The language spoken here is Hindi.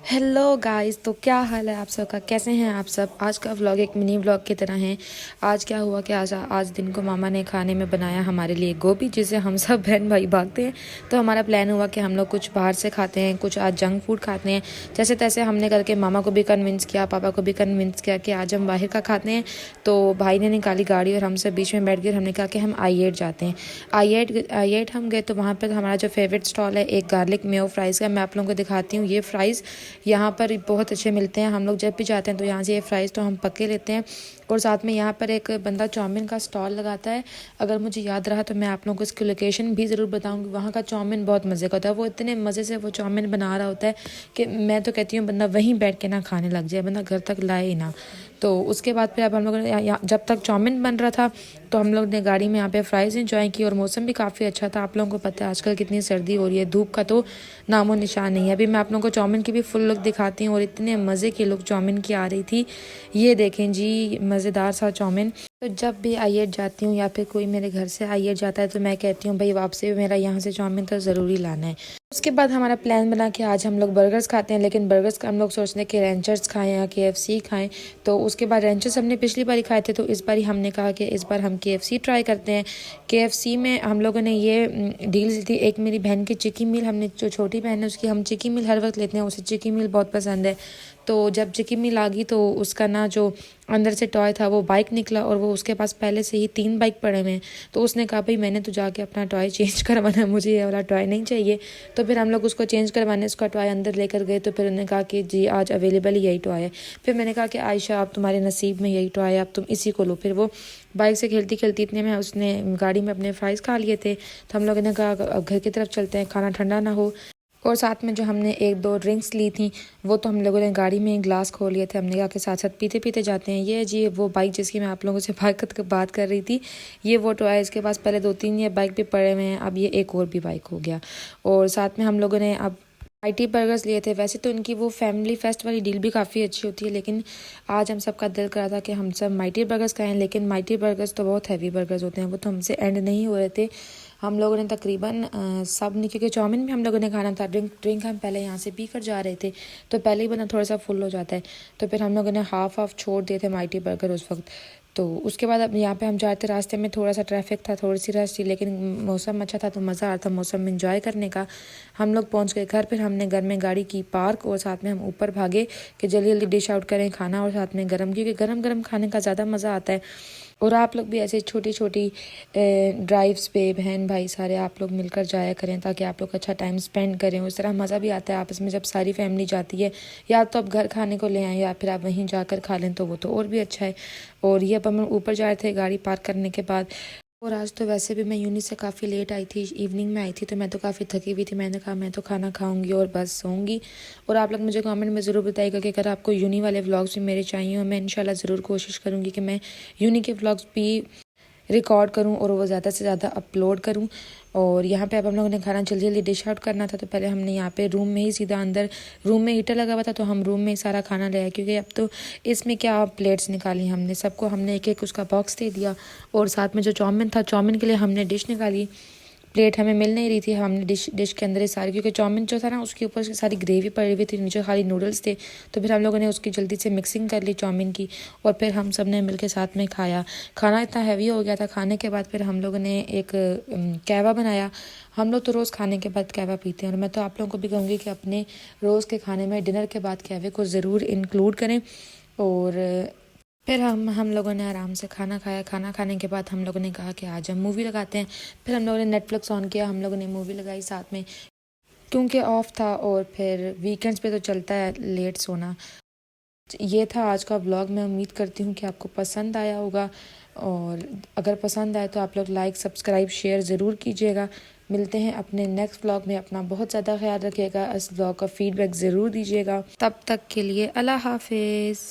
हेलो गाइस, तो क्या हाल है आप सबका, कैसे हैं आप सब। आज का व्लॉग एक मिनी व्लॉग की तरह है। आज क्या हुआ कि आज दिन को मामा ने खाने में बनाया हमारे लिए गोभी, जिसे हम सब बहन भाई भागते हैं। तो हमारा प्लान हुआ कि हम लोग कुछ बाहर से खाते हैं, कुछ आज जंक फूड खाते हैं। जैसे तैसे हमने करके मामा को भी कन्विंस किया, पापा को भी कन्विंस किया कि आज हम बाहर का खाते हैं। तो भाई ने निकाली गाड़ी और हम सब बीच में बैठ गए। हमने कहा कि हम I8 जाते हैं। आई एट हम गए तो वहाँ पर हमारा जो फेवरेट स्टॉल है एक गार्लिक मेयो फ्राइज़ का, मैं आप लोगों को दिखाती हूँ। ये फ्राइज़ यहाँ पर बहुत अच्छे मिलते हैं। हम लोग जब भी जाते हैं तो यहाँ से ये फ्राइज़ तो हम पक्के लेते हैं। और साथ में यहाँ पर एक बंदा चाउमीन का स्टॉल लगाता है। अगर मुझे याद रहा तो मैं आप लोगों को इसकी लोकेशन भी ज़रूर बताऊँगी। वहाँ का चाउमीन बहुत मज़े का होता है। वो इतने मज़े से वो चाउमीन बना रहा होता है कि मैं तो कहती हूँ बंदा वहीं बैठ के ना खाने लग जाए, बंदा घर तक लाए ही ना। तो उसके बाद फिर अब हम लोगों ने जब तक चाउमीन बन रहा था तो हम लोग ने गाड़ी में यहाँ पे फ्राइज़ एंजॉय की। और मौसम भी काफ़ी अच्छा था। आप लोगों को पता है आजकल कितनी सर्दी हो रही है, धूप का तो नामो निशान नहीं है। अभी मैं आप लोगों को चाउमीन की भी फुल लुक दिखाती हूँ। और इतने मज़े की लुक चाउमीन की आ रही थी, ये देखें जी, मज़ेदार सा चाउमीन। तो जब भी I8 जाती हूँ या फिर कोई मेरे घर से I8 जाता है तो मैं कहती हूँ भाई वापसी मेरा यहाँ से चाउमीन तो ज़रूरी लाना है। उसके बाद हमारा प्लान बना कि आज हम लोग बर्गर्स खाते हैं, लेकिन बर्गर्स का हम लोग सोचते हैं कि रेंचर्स खाएं या KFC खाएं। तो उसके बाद रेंचर्स हमने पिछली बार खाए थे, तो इस बार हमने कहा कि इस बार हम KFC ट्राई करते हैं। KFC में हम लोगों ने ये डील दी थी। एक मेरी बहन की चिकी मील, हमने जो छोटी बहन है उसकी हम चिकी मील हर वक्त लेते हैं, उसे चिकी मील बहुत पसंद है। तो जब चिकी मील आ गई तो उसका ना जो अंदर से टॉय था वो बाइक निकला, और वो उसके पास पहले से ही 3 बाइक पड़े हुए हैं। तो उसने कहा भाई मैंने तो जाके अपना टॉय चेंज करवाना है, मुझे ये वाला टॉय नहीं चाहिए। तो फिर हम लोग उसको चेंज करवाने उसका टॉय अंदर लेकर गए। तो फिर उन्होंने कहा कि जी आज अवेलेबल ही यही टॉय है। फिर मैंने कहा कि आयशा अब तुम्हारे नसीब में यही टॉय है, अब तुम इसी को लो। फिर वो बाइक से खेलती खेलती इतने में उसने गाड़ी में अपने फ्राइज़ खा लिए थे। तो हम लोगों ने कहा अब घर की तरफ चलते हैं, खाना ठंडा ना हो। और साथ में जो हमने 1-2 ड्रिंक्स ली थी वो तो हम लोगों ने गाड़ी में ग्लास खोल लिए थे। हमने कहा कि साथ साथ पीते पीते जाते हैं। ये जी वो बाइक जिसकी मैं आप लोगों से बात कर रही थी, ये वो टॉय, इसके पास पहले 2-3 ये बाइक भी पड़े हुए हैं, अब ये एक और भी बाइक हो गया। और साथ में हम लोगों ने अब IT बर्गर्स लिए थे। वैसे तो इनकी वो फैमिली फेस्ट वाली डील भी काफ़ी अच्छी होती है, लेकिन आज हम सबका दिल करा था कि हम सब माइटी बर्गर्स खाएं। लेकिन माइटी बर्गर्स तो बहुत हैवी बर्गर्स होते हैं, वो तो हमसे एंड नहीं हो रहे थे। हम लोगों ने तकरीबन सब ने, क्योंकि चाउमीन भी हम लोगों ने खाना था, ड्रिंक हम पहले यहाँ से पी कर जा रहे थे, तो पहले ही बना थोड़ा सा फुल हो जाता है। तो फिर हम लोगों ने हाफ छोड़ दिए थे माइटी बर्गर उस वक्त। तो उसके बाद अब यहाँ पे हम जाते रास्ते में थोड़ा सा ट्रैफिक था, थोड़ी सी रश थी, लेकिन मौसम अच्छा था तो मज़ा आ रहा था मौसम में इंजॉय करने का। हम लोग पहुँच गए घर। फिर हमने घर में गाड़ी की पार्क और साथ में हम ऊपर भागे कि जल्दी जल्दी डिश आउट करें खाना, और साथ में गर्म, क्योंकि गर्म गर्म खाने का ज़्यादा मज़ा आता है। और आप लोग भी ऐसे छोटी छोटी ड्राइव्स पे बहन भाई सारे आप लोग मिलकर जाया करें, ताकि आप लोग अच्छा टाइम स्पेंड करें। उस तरह मज़ा भी आता है आपस में जब सारी फैमिली जाती है। या तो आप घर खाने को ले आएँ या फिर आप वहीं जाकर खा लें, तो वो तो और भी अच्छा है। और ये अब हम ऊपर जा रहे थे गाड़ी पार्क करने के बाद। और आज तो वैसे भी मैं यूनी से काफ़ी लेट आई थी, इवनिंग में आई थी, तो मैं तो काफ़ी थकी हुई थी। मैंने कहा मैं तो खाना खाऊंगी और बस सोऊंगी। और आप लोग मुझे कमेंट में ज़रूर बताइएगा कि अगर आपको यूनी वाले व्लॉग्स भी मेरे चाहिए हो, मैं इंशाल्लाह ज़रूर कोशिश करूँगी कि मैं यूनी के व्लॉग्स भी रिकॉर्ड करूं और वो ज़्यादा से ज़्यादा अपलोड करूं। और यहाँ पे अब हम लोगों ने खाना जल्दी जल्दी डिश आउट करना था, तो पहले हमने यहाँ पे रूम में ही सीधा अंदर, रूम में हीटर लगा हुआ था तो हम रूम में ही सारा खाना ले आए, क्योंकि अब तो इसमें क्या प्लेट्स निकाली हमने, सबको हमने एक एक उसका बॉक्स दे दिया। और साथ में जो चाउमीन था, चाउमीन के लिए हमने डिश निकाली, प्लेट हमें मिल नहीं रही थी। हमने डिश के अंदर ही सारी, क्योंकि चाउमीन जो था ना उसके ऊपर से सारी ग्रेवी पड़ी हुई थी, नीचे खाली नूडल्स थे। तो फिर हम लोगों ने उसकी जल्दी से मिक्सिंग कर ली चाउमीन की, और फिर हम सब ने मिल के साथ में खाया। खाना इतना हैवी हो गया था, खाने के बाद फिर हम लोगों ने एक कहवा बनाया। हम लोग तो रोज़ खाने के बाद कहवा पीते हैं, और मैं तो आप लोगों को भी कहूँगी कि अपने रोज़ के खाने में डिनर के बाद कहवे को ज़रूर इंक्लूड करें। और फिर हम लोगों ने आराम से खाना खाया। खाना खाने के बाद हम लोगों ने कहा कि आज हम मूवी लगाते हैं। फिर हम लोगों ने नेटफ्लिक्स ऑन किया, हम लोगों ने मूवी लगाई साथ में, क्योंकि ऑफ था और फिर वीकेंड्स पे तो चलता है लेट सोना। ये था आज का व्लॉग। मैं उम्मीद करती हूँ कि आपको पसंद आया होगा, और अगर पसंद आए तो आप लोग लाइक सब्सक्राइब शेयर ज़रूर कीजिएगा। मिलते हैं अपने नेक्स्ट व्लॉग में। अपना बहुत ज़्यादा ख्याल रखिएगा। इस व्लॉग का फीडबैक ज़रूर दीजिएगा। तब तक के लिए अल्लाह हाफिज़।